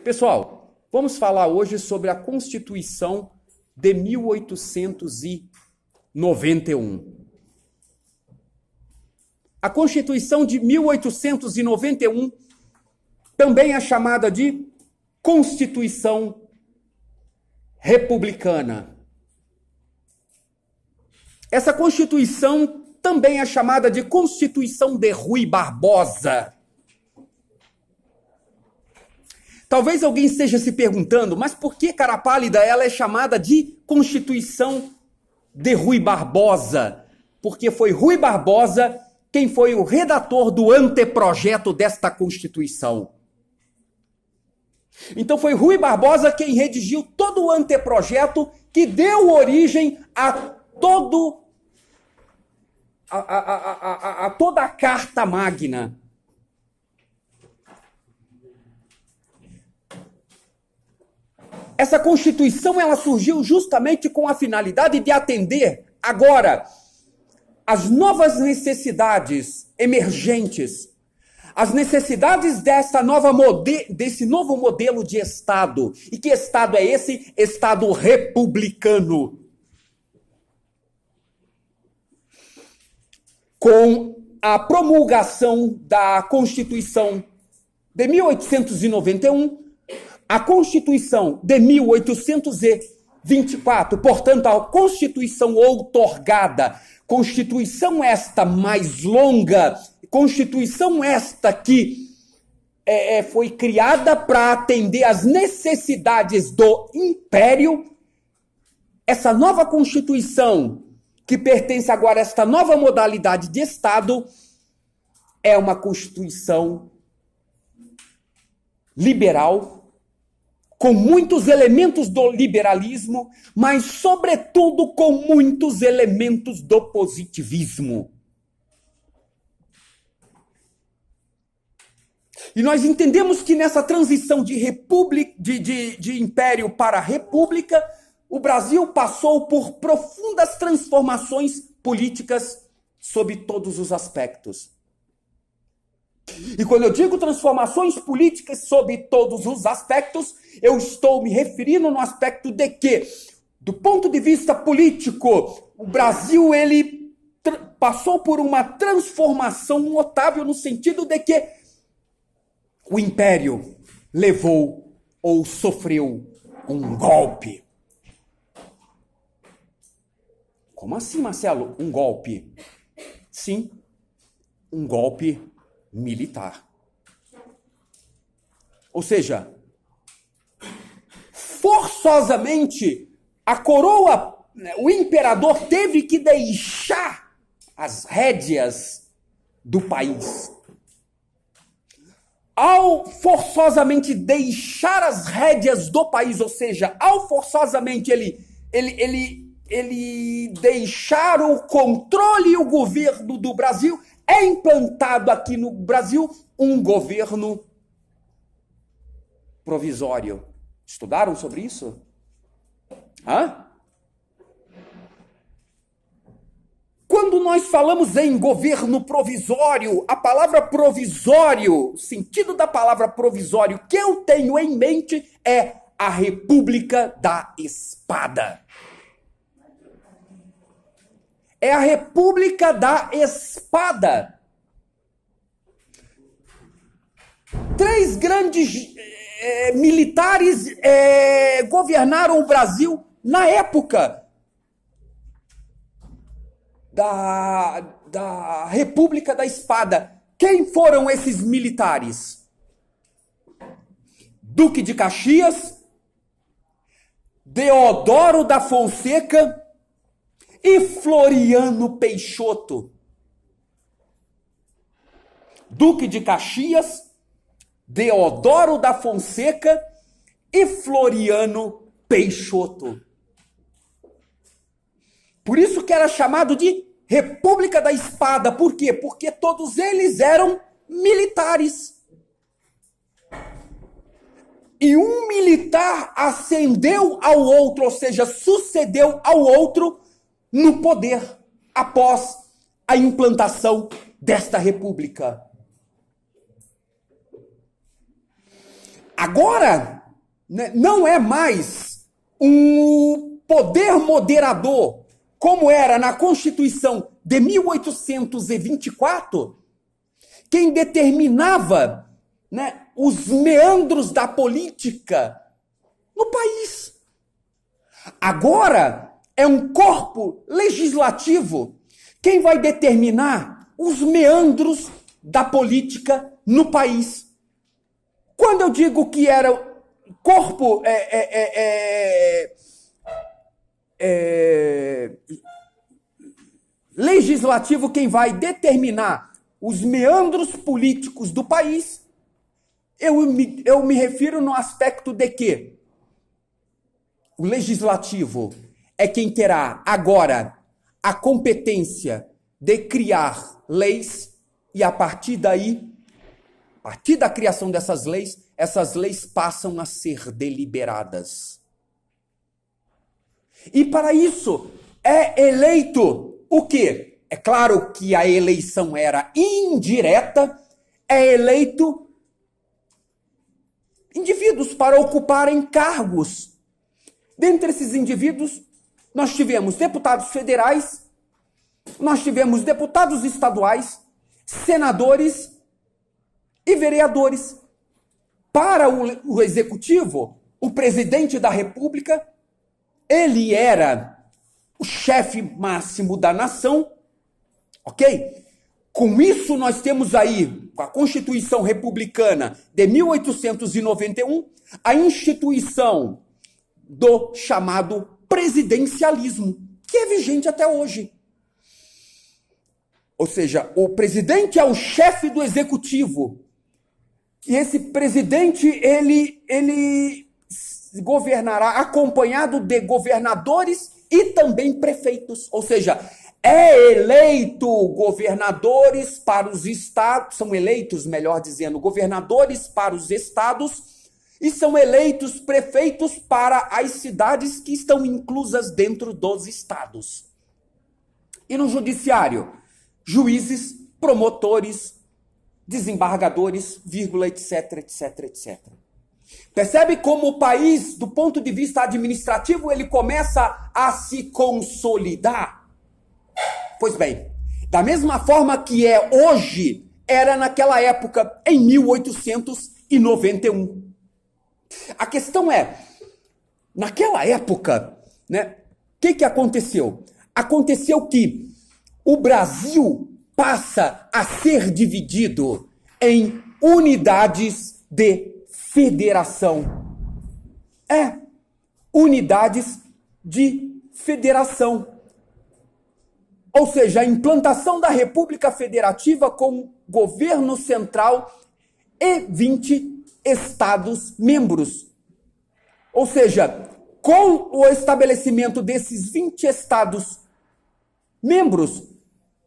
Pessoal, vamos falar hoje sobre a Constituição de 1891. A Constituição de 1891 também é chamada de Constituição Republicana. Essa Constituição também é chamada de Constituição de Rui Barbosa. Talvez alguém esteja se perguntando, mas por que, cara pálida, ela é chamada de Constituição de Rui Barbosa? Porque foi Rui Barbosa quem foi o redator do anteprojeto desta Constituição. Então foi Rui Barbosa quem redigiu todo o anteprojeto que deu origem a toda a Carta Magna. Essa Constituição ela surgiu justamente com a finalidade de atender agora as novas necessidades emergentes, as necessidades desse novo modelo de Estado. E que Estado é esse? Estado republicano. Com a promulgação da Constituição de 1891, a Constituição de 1824, portanto, a Constituição outorgada, Constituição esta mais longa, Constituição esta que foi criada para atender às necessidades do Império. Essa nova Constituição, que pertence agora a esta nova modalidade de Estado, é uma Constituição liberal, com muitos elementos do liberalismo, mas, sobretudo, com muitos elementos do positivismo. E nós entendemos que nessa transição de império para república, o Brasil passou por profundas transformações políticas sob todos os aspectos. E quando eu digo transformações políticas sob todos os aspectos, eu estou me referindo no aspecto de que, do ponto de vista político, o Brasil ele passou por uma transformação notável no sentido de que o Império levou ou sofreu um golpe. Como assim, Marcelo? Um golpe? Sim, um golpe militar. Ou seja, forçosamente, a coroa, o imperador teve que deixar as rédeas do país. Ao forçosamente deixar as rédeas do país, ou seja, ao forçosamente ele deixar o controle e o governo do Brasil, é implantado aqui no Brasil um governo provisório. Estudaram sobre isso? Hã? Quando nós falamos em governo provisório, a palavra provisório, o sentido da palavra provisório que eu tenho em mente é a República da Espada. É a República da Espada. 3 grandes militares governaram o Brasil na época da República da Espada. Quem foram esses militares? Duque de Caxias, Deodoro da Fonseca e Floriano Peixoto. Duque de Caxias, Deodoro da Fonseca e Floriano Peixoto. Por isso que era chamado de República da Espada. Por quê? Porque todos eles eram militares. E um militar ascendeu ao outro, ou seja, sucedeu ao outro no poder após a implantação desta república. A Agora, né, não é mais um poder moderador, como era na Constituição de 1824, quem determinava, né, os meandros da política no país. Agora é um corpo legislativo quem vai determinar os meandros da política no país. Quando eu digo que era corpo legislativo quem vai determinar os meandros políticos do país, eu me refiro no aspecto de que o legislativo é quem terá agora a competência de criar leis e a partir daí, a partir da criação dessas leis, essas leis passam a ser deliberadas. E para isso é eleito o quê? É claro que a eleição era indireta, é eleito indivíduos para ocuparem cargos. Dentre esses indivíduos, nós tivemos deputados federais, nós tivemos deputados estaduais, senadores e vereadores. Para o executivo, o presidente da República, ele era o chefe máximo da nação, ok? Com isso, nós temos aí, com a Constituição Republicana de 1891, a instituição do chamado presidencialismo, que é vigente até hoje. Ou seja, o presidente é o chefe do executivo. E esse presidente, ele governará acompanhado de governadores e também prefeitos. Ou seja, é eleito governadores para os estados, são eleitos, melhor dizendo, governadores para os estados e são eleitos prefeitos para as cidades que estão inclusas dentro dos estados. E no judiciário, juízes, promotores, desembargadores, etc, etc, etc. Percebe como o país, do ponto de vista administrativo, ele começa a se consolidar? Pois bem, da mesma forma que é hoje, era naquela época, em 1891. A questão é, naquela época, né, o que aconteceu? Aconteceu que o Brasil passa a ser dividido em unidades de federação. Unidades de federação. Ou seja, a implantação da República Federativa com governo central e 20 estados membros. Ou seja, com o estabelecimento desses 20 estados membros,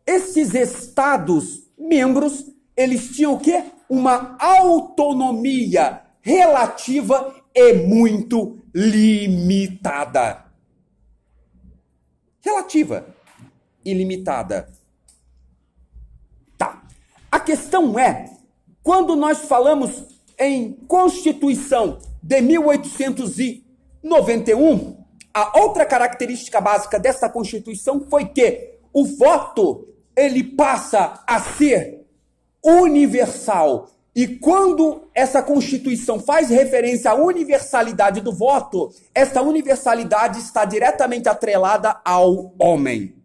esses estados membros, eles tinham o quê? Uma autonomia relativa e muito limitada. Relativa e limitada. Tá. A questão é, quando nós falamos em Constituição de 1891, a outra característica básica dessa Constituição foi que o voto, ele passa a ser universal. E quando essa Constituição faz referência à universalidade do voto, essa universalidade está diretamente atrelada ao homem.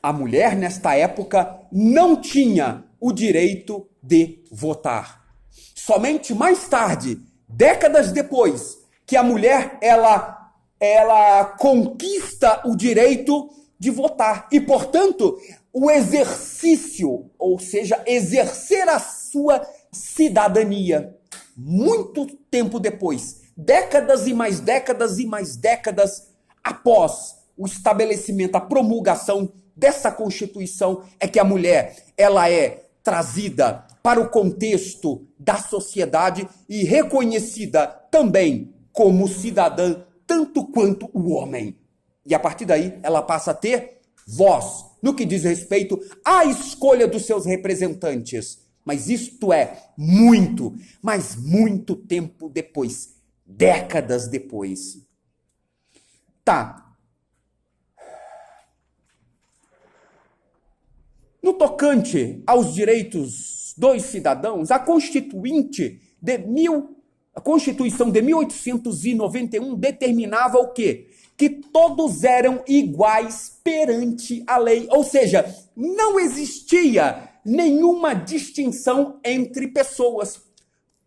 A mulher, nesta época, não tinha o direito de votar. Somente mais tarde, décadas depois, que a mulher ela conquista o direito de votar. E, portanto, o exercício, ou seja, exercer a sua cidadania. Muito tempo depois, décadas e mais décadas e mais décadas após o estabelecimento, a promulgação dessa Constituição, é que a mulher ela é trazida para o contexto da sociedade e reconhecida também como cidadã, tanto quanto o homem. E a partir daí, ela passa a ter voz no que diz respeito à escolha dos seus representantes Mas isto é muito, mas muito tempo depois, décadas depois. Tá. No tocante aos direitos dos cidadãos, a Constituição de 1891 determinava o quê? Que todos eram iguais perante a lei. Ou seja, não existia nenhuma distinção entre pessoas.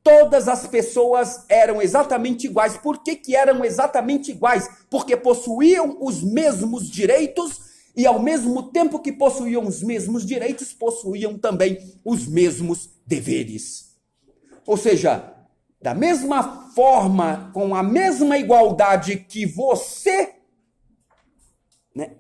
Todas as pessoas eram exatamente iguais. Por que eram exatamente iguais? Porque possuíam os mesmos direitos e, ao mesmo tempo que possuíam os mesmos direitos, possuíam também os mesmos deveres. Ou seja, da mesma forma, com a mesma igualdade que você, né,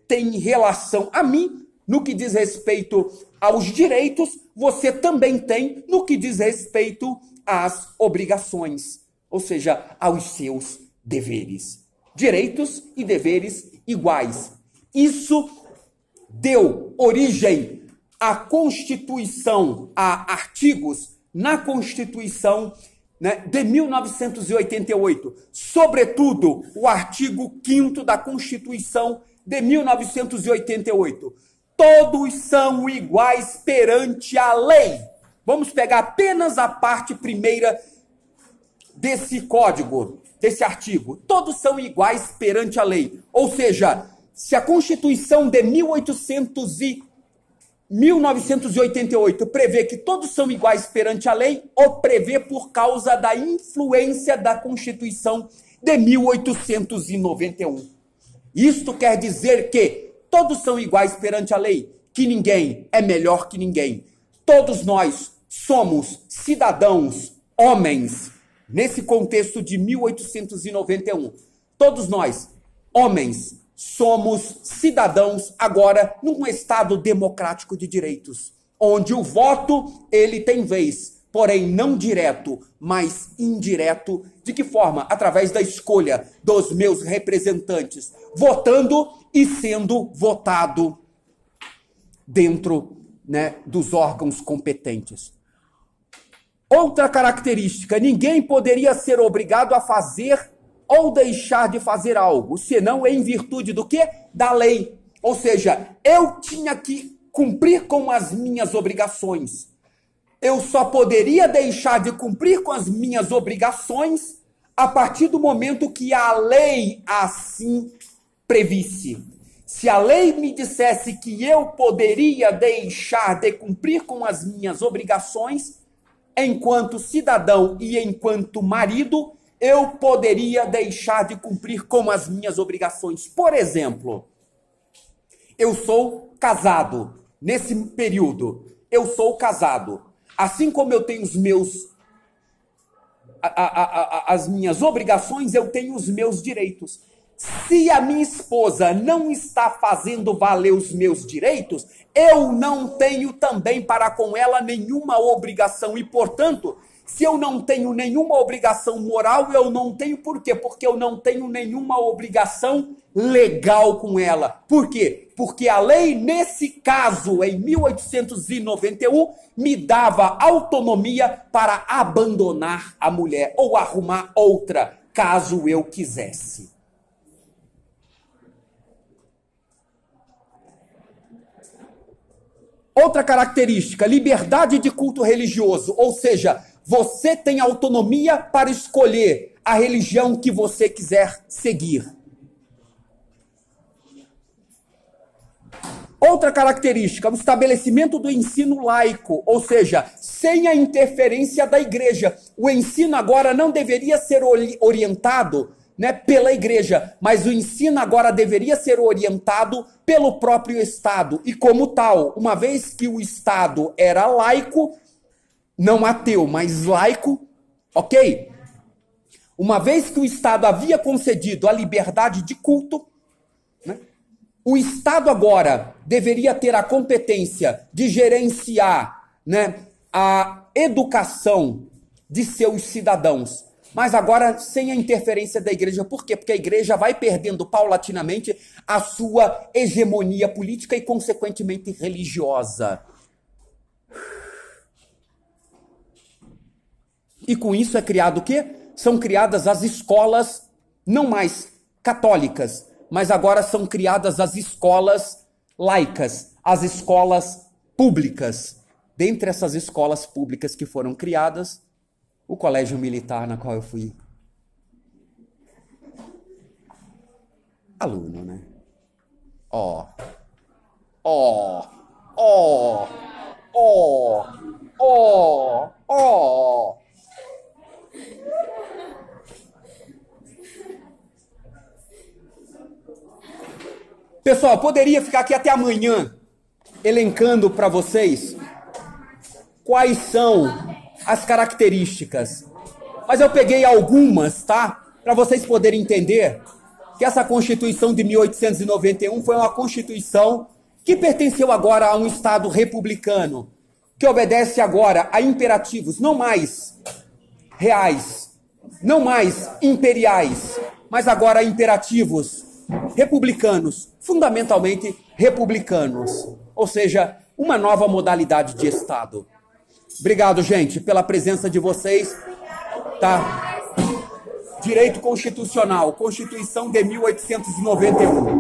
tem em relação a mim, no que diz respeito aos direitos, você também tem no que diz respeito às obrigações, ou seja, aos seus deveres. Direitos e deveres iguais. Isso deu origem à Constituição, a artigos na Constituição, né, de 1988. Sobretudo, o artigo 5º da Constituição de 1988. Todos são iguais perante a lei. Vamos pegar apenas a parte primeira desse código, desse artigo. Todos são iguais perante a lei. Ou seja, se a Constituição de 1988 prevê que todos são iguais perante a lei, ou prevê por causa da influência da Constituição de 1891. Isto quer dizer que todos são iguais perante a lei, que ninguém é melhor que ninguém. Todos nós somos cidadãos, homens, nesse contexto de 1891. Todos nós, homens, somos cidadãos agora num Estado democrático de direitos, onde o voto, ele tem vez, porém não direto, mas indireto. De que forma? Através da escolha dos meus representantes, votando e sendo votado dentro, né, dos órgãos competentes. Outra característica, ninguém poderia ser obrigado a fazer ou deixar de fazer algo, senão em virtude do quê? Da lei. Ou seja, eu tinha que cumprir com as minhas obrigações. Eu só poderia deixar de cumprir com as minhas obrigações a partir do momento que a lei assim previsse. Se a lei me dissesse que eu poderia deixar de cumprir com as minhas obrigações, enquanto cidadão e enquanto marido, eu poderia deixar de cumprir com as minhas obrigações. Por exemplo, eu sou casado. Nesse período, eu sou casado. Assim como eu tenho os meus as minhas obrigações, eu tenho os meus direitos. Se a minha esposa não está fazendo valer os meus direitos, eu não tenho também para com ela nenhuma obrigação. E, portanto, se eu não tenho nenhuma obrigação moral, eu não tenho por quê? Porque eu não tenho nenhuma obrigação legal com ela. Por quê? Porque a lei, nesse caso, em 1891, me dava autonomia para abandonar a mulher ou arrumar outra, caso eu quisesse. Outra característica, liberdade de culto religioso, ou seja, você tem autonomia para escolher a religião que você quiser seguir. Outra característica, o estabelecimento do ensino laico, ou seja, sem a interferência da igreja. O ensino agora não deveria ser orientado, né, pela igreja, mas o ensino agora deveria ser orientado pelo próprio Estado. E como tal, uma vez que o Estado era laico, não ateu, mas laico, ok? Uma vez que o Estado havia concedido a liberdade de culto, né, o Estado agora deveria ter a competência de gerenciar, né, a educação de seus cidadãos. Mas agora sem a interferência da igreja. Por quê? Porque a igreja vai perdendo paulatinamente a sua hegemonia política e, consequentemente, religiosa. E com isso é criado o quê? São criadas as escolas, não mais católicas, mas agora são criadas as escolas laicas, as escolas públicas. Dentre essas escolas públicas que foram criadas, o colégio militar na qual eu fui aluno, né? Ó. Pessoal, poderia ficar aqui até amanhã elencando para vocês quais são as características. Mas eu peguei algumas, tá? Para vocês poderem entender que essa Constituição de 1891 foi uma Constituição que pertenceu agora a um Estado republicano, que obedece agora a imperativos não mais reais, não mais imperiais, mas agora a imperativos republicanos, fundamentalmente republicanos, ou seja, uma nova modalidade de Estado. Obrigado, gente, pela presença de vocês, tá? Direito Constitucional, Constituição de 1891.